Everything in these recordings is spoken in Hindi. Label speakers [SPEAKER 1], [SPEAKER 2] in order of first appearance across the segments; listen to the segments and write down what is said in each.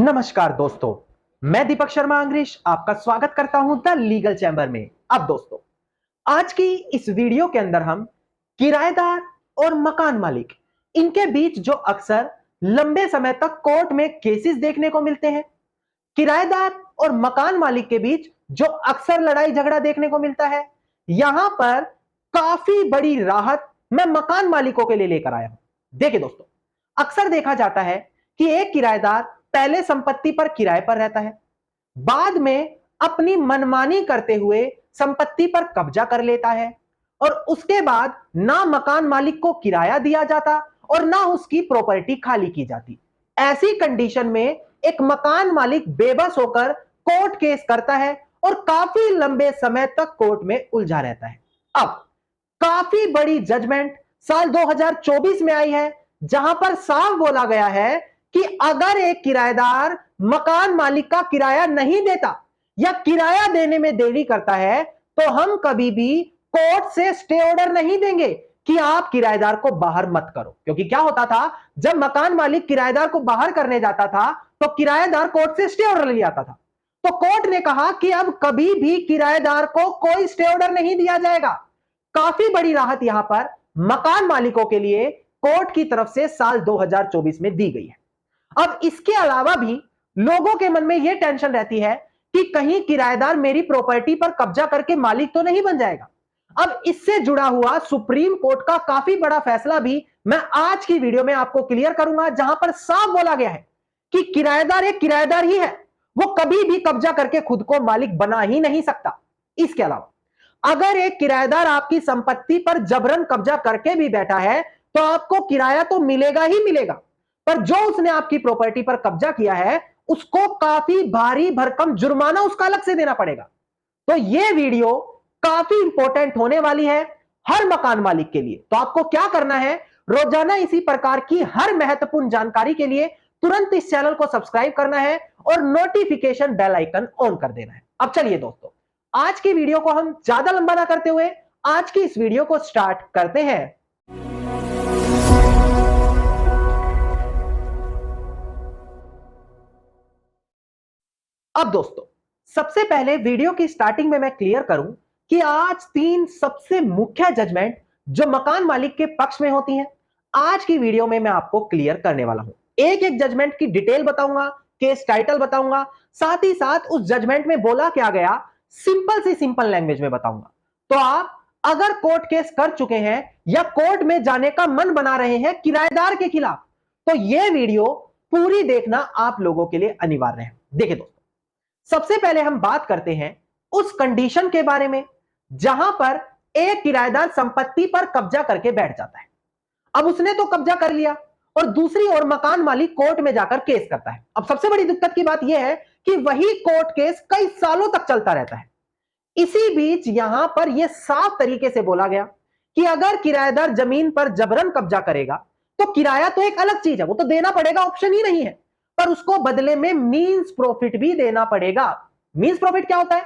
[SPEAKER 1] नमस्कार दोस्तों, मैं दीपक शर्मा अंग्रेश आपका स्वागत करता हूं द लीगल चैम्बर में। अब दोस्तों, आज की इस वीडियो के अंदर हम किराएदार और मकान मालिक इनके बीच जो अक्सर लंबे समय तक कोर्ट में केसेस देखने को मिलते हैं, किराएदार और मकान मालिक के बीच जो अक्सर लड़ाई झगड़ा देखने को मिलता है, यहां पर काफी बड़ी राहत मैं मकान मालिकों के लिए लेकर आया हूं। देखिए दोस्तों, अक्सर देखा जाता है कि एक किराएदार पहले संपत्ति पर किराए पर रहता है, बाद में अपनी मनमानी करते हुए संपत्ति पर कब्जा कर लेता है और उसके बाद ना मकान मालिक को किराया दिया जाता और ना उसकी प्रॉपर्टी खाली की जाती। ऐसी कंडीशन में एक मकान मालिक बेबस होकर कोर्ट केस करता है और काफी लंबे समय तक कोर्ट में उलझा रहता है। अब काफी बड़ी जजमेंट साल 2024 में आई है, जहां पर साफ बोला गया है कि अगर एक किराएदार मकान मालिक का किराया नहीं देता या किराया देने में देरी करता है तो हम कभी भी कोर्ट से स्टे ऑर्डर नहीं देंगे कि आप किराएदार को बाहर मत करो। क्योंकि क्या होता था, जब मकान मालिक किराएदार को बाहर करने जाता था तो किराएदार कोर्ट से स्टे ऑर्डर ले आता था। तो कोर्ट ने कहा कि अब कभी भी किराएदार को कोई स्टे ऑर्डर नहीं दिया जाएगा। काफी बड़ी राहत यहां पर मकान मालिकों के लिए कोर्ट की तरफ से साल 2024 में दी गई है। अब इसके अलावा भी लोगों के मन में यह टेंशन रहती है कि कहीं किराएदार मेरी प्रॉपर्टी पर कब्जा करके मालिक तो नहीं बन जाएगा। अब इससे जुड़ा हुआ सुप्रीम कोर्ट का काफी बड़ा फैसला भी मैं आज की वीडियो में आपको क्लियर करूंगा, जहां पर साफ बोला गया है कि किराएदार एक किराएदार ही है, वो कभी भी कब्जा करके खुद को मालिक बना ही नहीं सकता। इसके अलावा अगर एक किराएदार आपकी संपत्ति पर जबरन कब्जा करके भी बैठा है तो आपको किराया तो मिलेगा ही मिलेगा, पर जो उसने आपकी प्रॉपर्टी पर कब्जा किया है उसको काफी भारी भरकम जुर्माना उसका अलग से देना पड़ेगा। तो यह वीडियो काफी इंपॉर्टेंट होने वाली है हर मकान मालिक के लिए। तो आपको क्या करना है, रोजाना इसी प्रकार की हर महत्वपूर्ण जानकारी के लिए तुरंत इस चैनल को सब्सक्राइब करना है और नोटिफिकेशन बेल आइकन ऑन कर देना है। अब चलिए दोस्तों, आज की वीडियो को हम ज्यादा लंबा ना करते हुए आज की इस वीडियो को स्टार्ट करते हैं। अब दोस्तों, सबसे पहले वीडियो की स्टार्टिंग में मैं क्लियर करूं कि आज 3 सबसे मुख्य जजमेंट जो मकान मालिक के पक्ष में होती हैं, आज की वीडियो में मैं आपको क्लियर करने वाला हूं। एक एक जजमेंट की डिटेल बताऊंगा, केस टाइटल बताऊंगा, साथ ही साथ उस जजमेंट में बोला क्या गया सिंपल से सिंपल लैंग्वेज में बताऊंगा। तो आप अगर कोर्ट केस कर चुके हैं या कोर्ट में जाने का मन बना रहे हैं किराएदार के खिलाफ, तो यह वीडियो पूरी देखना आप लोगों के लिए अनिवार्य है। देखिए दोस्तों, सबसे पहले हम बात करते हैं उस कंडीशन के बारे में जहां पर एक किराएदार संपत्ति पर कब्जा करके बैठ जाता है। अब उसने तो कब्जा कर लिया और दूसरी ओर मकान मालिक कोर्ट में जाकर केस करता है। अब सबसे बड़ी दिक्कत की बात यह है कि वही कोर्ट केस कई सालों तक चलता रहता है। इसी बीच यहां पर यह साफ तरीके से बोला गया कि अगर किराएदार जमीन पर जबरन कब्जा करेगा तो किराया तो एक अलग चीज है, वो तो देना पड़ेगा, ऑप्शन ही नहीं है, पर उसको बदले में मींस प्रॉफिट भी देना पड़ेगा। मींस प्रॉफिट क्या होता है?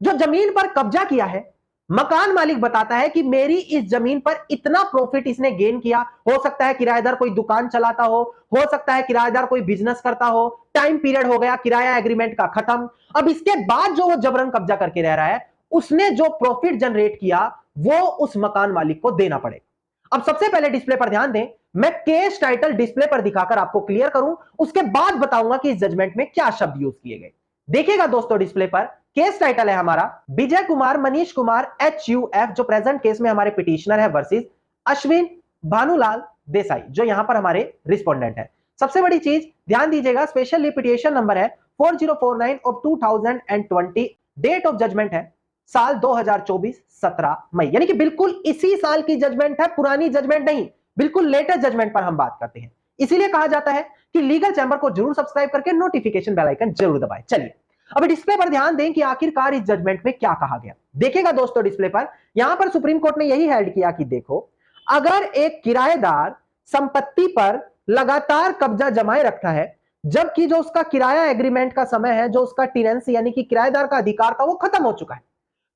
[SPEAKER 1] जो जमीन पर कब्जा किया है, मकान मालिक बताता है कि मेरी इस जमीन पर इतना प्रॉफिट इसने गेन किया। हो सकता है किराएदार कोई दुकान चलाता हो सकता है किराएदार कोई बिजनेस करता हो, टाइम पीरियड हो गया किराया एग्रीमेंट का खत्म। अब इसके बाद जो वो जबरन कब्जा करके रह रहा है, उसने जो प्रॉफिट जनरेट किया वो उस मकान मालिक को देना पड़ेगा। अब सबसे पहले डिस्प्ले पर ध्यान दें, मैं केस टाइटल डिस्प्ले पर दिखाकर आपको क्लियर करूं, उसके बाद बताऊंगा कि इस जजमेंट में क्या शब्द यूज किए गए। देखिएगा दोस्तों, डिस्प्ले पर केस टाइटल है हमारा विजय कुमार मनीष कुमार HUF, जो प्रेजेंट केस में हमारे पिटिशनर है, वर्सेस अश्विन भानुलाल देसाई, जो यहां पर हमारे रिस्पोंडेंट है। सबसे बड़ी चीज ध्यान दीजिएगा, स्पेशल लिटिगेशन नंबर है 4049 ऑफ 2020, डेट ऑफ जजमेंट है साल 2024 17 मई, यानी कि बिल्कुल इसी साल की जजमेंट है, पुरानी जजमेंट नहीं, बिल्कुल लेटेस्ट जजमेंट पर हम बात करते हैं। इसीलिए कहा जाता है कि लीगल चैम्बर को जरूर सब्सक्राइब करके नोटिफिकेशन बेल आइकन जरूर दबाएं। चलिए अब डिस्प्ले पर ध्यान दें कि आखिरकार इस जजमेंट में क्या कहा गया। देखिएगा दोस्तों, डिस्प्ले पर यहां पर सुप्रीम कोर्ट ने यही हेल्ड किया कि देखो, अगर एक किराएदार संपत्ति पर लगातार कब्जा जमाए रखता है जबकि जो उसका किराया एग्रीमेंट का समय है, जो उसका टेनेंसी यानी कि किराएदार का अधिकार था, वो खत्म हो चुका है,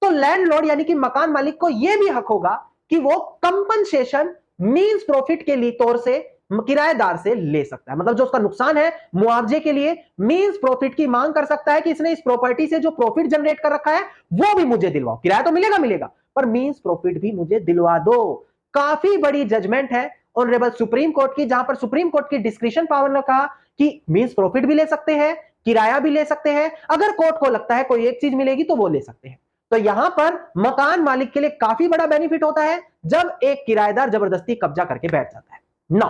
[SPEAKER 1] तो लैंडलॉर्ड यानी कि मकान मालिक को यह भी हक होगा कि वो कंपनसेशन मींस प्रॉफिट के लिए तौर से किराएदार से ले सकता है। मतलब जो उसका नुकसान है मुआवजे के लिए मींस प्रॉफिट की मांग कर सकता है कि इसने इस प्रॉपर्टी से जो प्रॉफिट जनरेट कर रखा है वो भी मुझे दिलवाओ। किराया तो मिलेगा मिलेगा, पर मींस प्रॉफिट भी मुझे दिलवा दो। काफी बड़ी जजमेंट है ऑनरेबल सुप्रीम कोर्ट की, जहां पर सुप्रीम कोर्ट की डिस्क्रिशन पावर ने कहा कि मींस प्रॉफिट भी ले सकते हैं, किराया भी ले सकते हैं। अगर कोर्ट को लगता है कोई एक चीज मिलेगी तो वो ले सकते हैं। तो यहां पर मकान मालिक के लिए काफी बड़ा बेनिफिट होता है जब एक किराएदार जबरदस्ती कब्जा करके बैठ जाता है। नौ,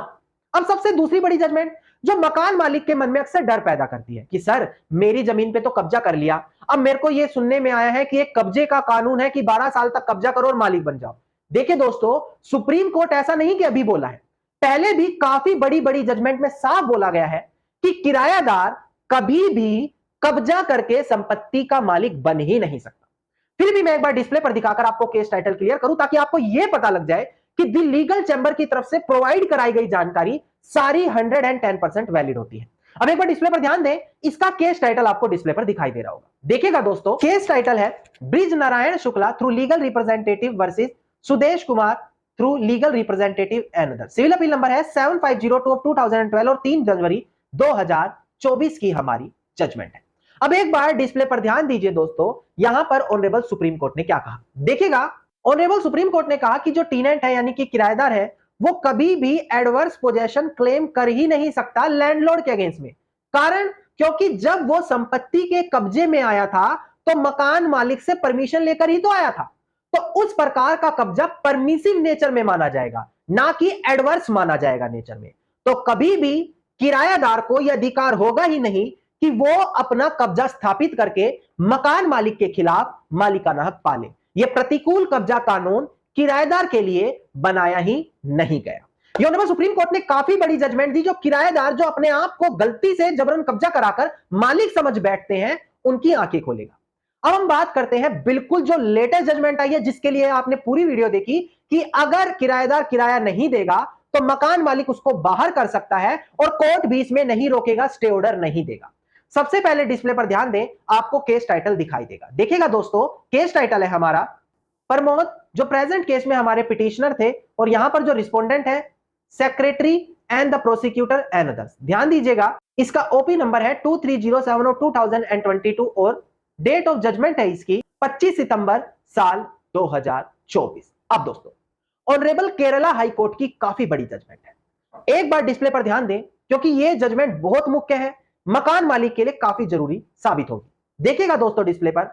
[SPEAKER 1] अब सबसे दूसरी बड़ी जजमेंट जो मकान मालिक के मन में अक्सर डर पैदा करती है कि सर मेरी जमीन पे तो कब्जा कर लिया, अब मेरे को यह सुनने में आया है कि एक कब्जे का कानून है कि 12 साल तक कब्जा करो और मालिक बन जाओ। देखिए दोस्तों, सुप्रीम कोर्ट ऐसा नहीं कि अभी बोला है, पहले भी काफी बड़ी बड़ी जजमेंट में साफ बोला गया है कि किरायादार कभी भी कब्जा करके संपत्ति का मालिक बन ही नहीं सकता। फिर भी मैं एक बार डिस्प्ले पर दिखाकर आपको केस टाइटल क्लियर करूं ताकि आपको यह पता लग जाए कि द लीगल चैंबर की तरफ से प्रोवाइड कराई गई जानकारी सारी 110% वैलिड होती है। अब एक बार डिस्प्ले पर ध्यान दें, इसका केस टाइटल आपको डिस्प्ले पर दिखाई दे रहा होगा। देखिएगा दोस्तों, केस टाइटल है Brij Narayan Shukla through legal representative versus Sudesh Kumar through legal representative and other. Civil appeal number है 7502 ऑफ 2012 और 3 जनवरी 2024 की हमारी जजमेंट है। अब एक बार डिस्प्ले पर ध्यान दीजिए दोस्तों, यहां पर ऑनरेबल सुप्रीम कोर्ट ने क्या कहा। देखिएगा, ऑनरेबल सुप्रीम कोर्ट ने कहा कि जो टीनेंट है यानी कि किराएदार है वो कभी भी एडवर्स पोजेशन क्लेम कर ही नहीं सकता लैंडलॉर्ड के अगेंस्ट में। कारण क्योंकि जब वो संपत्ति के कब्जे में आया था तो मकान मालिक से परमिशन लेकर ही तो आया था, तो उस प्रकार का कब्जा परमिसिव नेचर में माना जाएगा, ना कि एडवर्स माना जाएगा नेचर में। तो कभी भी किरायादार को यह अधिकार होगा ही नहीं कि वो अपना कब्जा स्थापित करके मकान मालिक के खिलाफ मालिकाना हक पाले। यह प्रतिकूल कब्जा कानून किराएदार के लिए बनाया ही नहीं गया। ऑनरेबल सुप्रीम कोर्ट ने काफी बड़ी जजमेंट दी। जो किराएदार जो अपने आप को गलती से जबरन कब्जा कराकर मालिक समझ बैठते हैं उनकी आंखें खोलेगा। अब हम बात करते हैं बिल्कुल जो लेटेस्ट जजमेंट आई है जिसके लिए आपने पूरी वीडियो देखी कि अगर किराएदार किराया नहीं देगा तो मकान मालिक उसको बाहर कर सकता है और कोर्ट भी इसमें नहीं रोकेगा, स्टे ऑर्डर नहीं देगा। सबसे पहले डिस्प्ले पर ध्यान दें, आपको केस टाइटल दिखाई देगा। देखिएगा दोस्तों, केस टाइटल है हमारा प्रमोद, जो प्रेजेंट केस में हमारे पिटिशनर थे, और यहां पर जो रिस्पोंडेंट है secretary and the prosecutor and others. ध्यान दीजिएगा, इसका ओपी नंबर है 2307 ऑफ 2022 और डेट ऑफ जजमेंट है इसकी 25 सितंबर साल 2024। अब दोस्तों, ऑनरेबल केरला हाई कोर्ट की काफी बड़ी जजमेंट है। एक बार डिस्प्ले पर ध्यान दें क्योंकि यह जजमेंट बहुत मुख्य है, मकान मालिक के लिए काफी जरूरी साबित होगी। देखिएगा दोस्तों, डिस्प्ले पर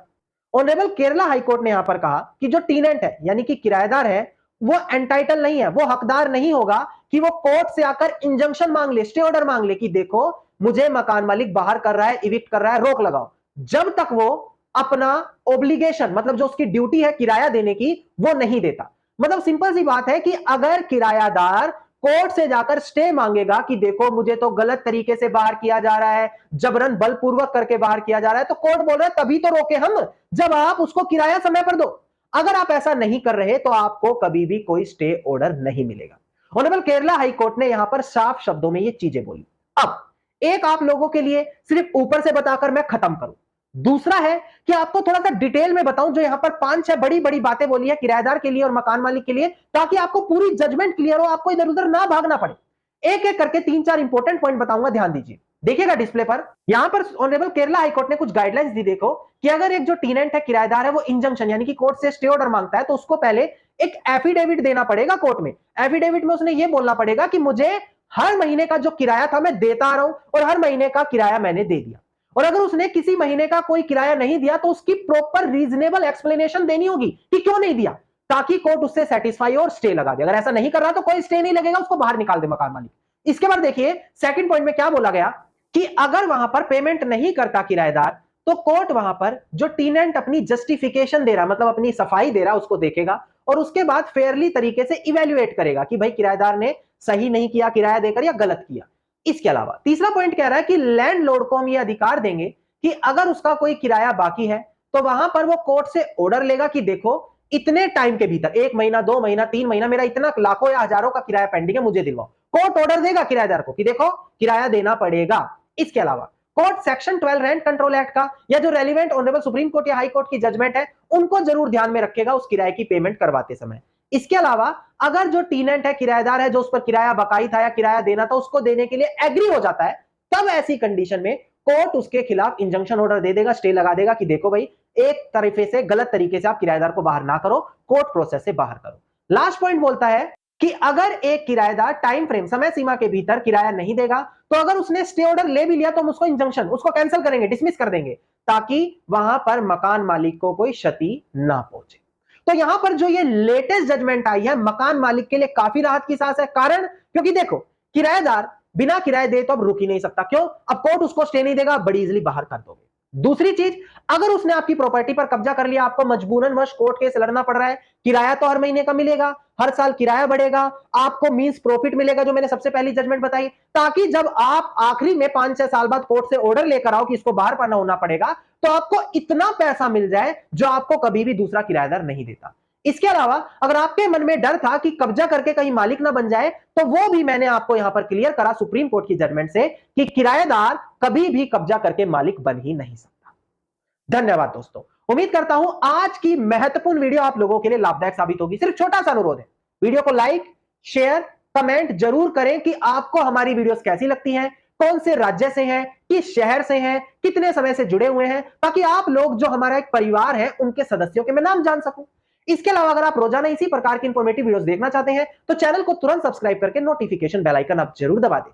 [SPEAKER 1] ऑनरेबल केरला हाईकोर्ट ने यहां पर कहा कि जो टीनेंट है यानी कि किराएदार है वो एंटाइटल नहीं है, वो हकदार नहीं होगा कि वो कोर्ट से आकर इंजंक्शन मांग ले, स्टे ऑर्डर मांग ले कि देखो मुझे मकान मालिक बाहर कर रहा है, इविक्ट कर रहा है, रोक लगाओ, जब तक वो अपना ओब्लिगेशन मतलब जो उसकी ड्यूटी है किराया देने की वो नहीं देता। मतलब सिंपल सी बात है कि अगर किरायादार कोर्ट से जाकर स्टे मांगेगा कि देखो मुझे तो गलत तरीके से बाहर किया जा रहा है, जबरन बलपूर्वक करके बाहर किया जा रहा है, तो कोर्ट बोल रहा है तभी तो रोके हम जब आप उसको किराया समय पर दो। अगर आप ऐसा नहीं कर रहे तो आपको कभी भी कोई स्टे ऑर्डर नहीं मिलेगा। ऑनरेबल केरला हाई कोर्ट ने यहां पर साफ शब्दों में ये चीजें बोली। अब एक आप लोगों के लिए सिर्फ ऊपर से बताकर मैं खत्म करूं, दूसरा है कि आपको थोड़ा सा डिटेल में बताऊं जो यहां पर 5-6 बड़ी बड़ी बातें बोली है किराएदार के लिए और मकान मालिक के लिए, ताकि आपको पूरी जजमेंट क्लियर हो, आपको इधर उधर ना भागना पड़े। एक एक करके 3-4 इंपॉर्टेंट पॉइंट बताऊंगा, ध्यान दीजिए। देखिएगा डिस्प्ले पर, यहां पर ऑनरेबल केरला हाईकोर्ट ने कुछ गाइडलाइंस दी। देखो कि अगर एक जो टीनेंट है किराएदार है वो इंजंक्शन यानी कि कोर्ट से स्टे ऑर्डर मांगता है तो उसको पहले एक एफिडेविट देना पड़ेगा कोर्ट में। एफिडेविट में उसने ये बोलना पड़ेगा कि मुझे हर महीने का जो किराया था मैं देता आ रहा हूं और हर महीने का किराया मैंने दे दिया। और अगर उसने किसी महीने का कोई किराया नहीं दिया तो उसकी प्रॉपर रीजनेबल एक्सप्लेनेशन देनी होगी कि क्यों नहीं दिया, ताकि कोर्ट उससे सेटिस्फाई और स्टे लगा दे। अगर ऐसा नहीं कर रहा तो कोई स्टे नहीं लगेगा, उसको बाहर निकाल दे मकान मालिक। इसके बाद देखिए सेकंड पॉइंट में क्या बोला गया कि अगर वहां पर पेमेंट नहीं करता किराएदार तो कोर्ट वहां पर जो टीनेंट अपनी जस्टिफिकेशन दे रहा मतलब अपनी सफाई दे रहा उसको देखेगा और उसके बाद फेयरली तरीके से इवेल्युएट करेगा कि भाई किराएदार ने सही नहीं किया किराया देकर या गलत किया। इसके अलावा तीसरा पॉइंट कह रहा है कि लैंडलॉर्ड को हम ये अधिकार देंगे कि अगर उसका कोई किराया बाकी है तो वहां पर वो कोर्ट से ऑर्डर लेगा कि देखो इतने टाइम के भीतर 1 महीना 2 महीना 3 महीना मेरा इतना लाखों या हजारों का किराया पेंडिंग है, मुझे दिलवाओ। कोर्ट ऑर्डर देगा किराएदार को कि देखो किराया देना पड़ेगा। इसके अलावा court section 12 rent control act का या जो रेलिवेंट ऑनरेबल सुप्रीम कोर्ट या हाई कोर्ट की जजमेंट है उनको जरूर ध्यान में रखेगा उस किराए की पेमेंट करवाते समय। इसके अलावा अगर जो टीनेंट है, किराएदार है, जो उस पर किराया बकाई था या किराया देना था, उसको देने के लिए एग्री हो जाता है, तब ऐसी कंडीशन में कोर्ट उसके खिलाफ इंजंक्शन ऑर्डर दे देगा, स्टे लगा देगा कि देखो भाई, एक तरीके से गलत तरीके से आप किराएदार को बाहर ना करो, कोर्ट प्रोसेस से बाहर करो। लास्ट पॉइंट बोलता है कि अगर एक किराएदार टाइम फ्रेम, समय सीमा के भीतर किराया नहीं देगा, तो अगर उसने स्टे ऑर्डर ले भी लिया तो हम उसको इंजंक्शन, उसको कैंसिल करेंगे, डिसमिस कर देंगे, ताकि वहां पर मकान मालिक को कोई क्षति ना पहुंचे। तो यहां पर जो ये लेटेस्ट जजमेंट आई है, मकान मालिक के लिए काफी राहत की सांस है। कारण, क्योंकि देखो, किराएदार बिना किराए दे तो अब रुक ही नहीं सकता। क्यों? अब कोर्ट उसको स्टे नहीं देगा, बड़ी इजीली बाहर कर दोगे। दूसरी चीज, अगर उसने आपकी प्रॉपर्टी पर कब्जा कर लिया, आपको मजबूरन वश कोर्ट केस लड़ना पड़ रहा है, किराया तो हर महीने का मिलेगा, हर साल किराया बढ़ेगा, आपको मींस प्रॉफिट मिलेगा, जो मैंने सबसे पहली जजमेंट बताई, ताकि जब आप आखिरी में 5-6 साल बाद कोर्ट से ऑर्डर लेकर आओ कि इसको बाहर पढ़ना होना पड़ेगा, तो आपको इतना पैसा मिल जाए जो आपको कभी भी दूसरा किराएदार नहीं देता। इसके अलावा अगर आपके मन में डर था कि कब्जा करके कहीं मालिक ना बन जाए, तो वो भी मैंने आपको यहां पर क्लियर करा सुप्रीम कोर्ट की जजमेंट से कि किराएदार कभी भी कब्जा करके मालिक बन ही नहीं सकता। धन्यवाद दोस्तों, उम्मीद करता हूं आज की महत्वपूर्ण वीडियो आप लोगों के लिए लाभदायक साबित होगी। सिर्फ छोटा सा अनुरोध है, वीडियो को लाइक, शेयर, कमेंट जरूर करें कि आपको हमारी वीडियोस कैसी लगती हैं, कौन से राज्य से हैं, किस शहर से हैं, कितने समय से जुड़े हुए हैं, ताकि आप लोग जो हमारा एक परिवार है उनके सदस्यों के मैं नाम जान सकूं। इसके अलावा अगर आप रोजाना इसी प्रकार की इंफॉर्मेटिव वीडियोस देखना चाहते हैं, तो चैनल को तुरंत सब्सक्राइब करके नोटिफिकेशन बेल आइकन आप जरूर दबा दें।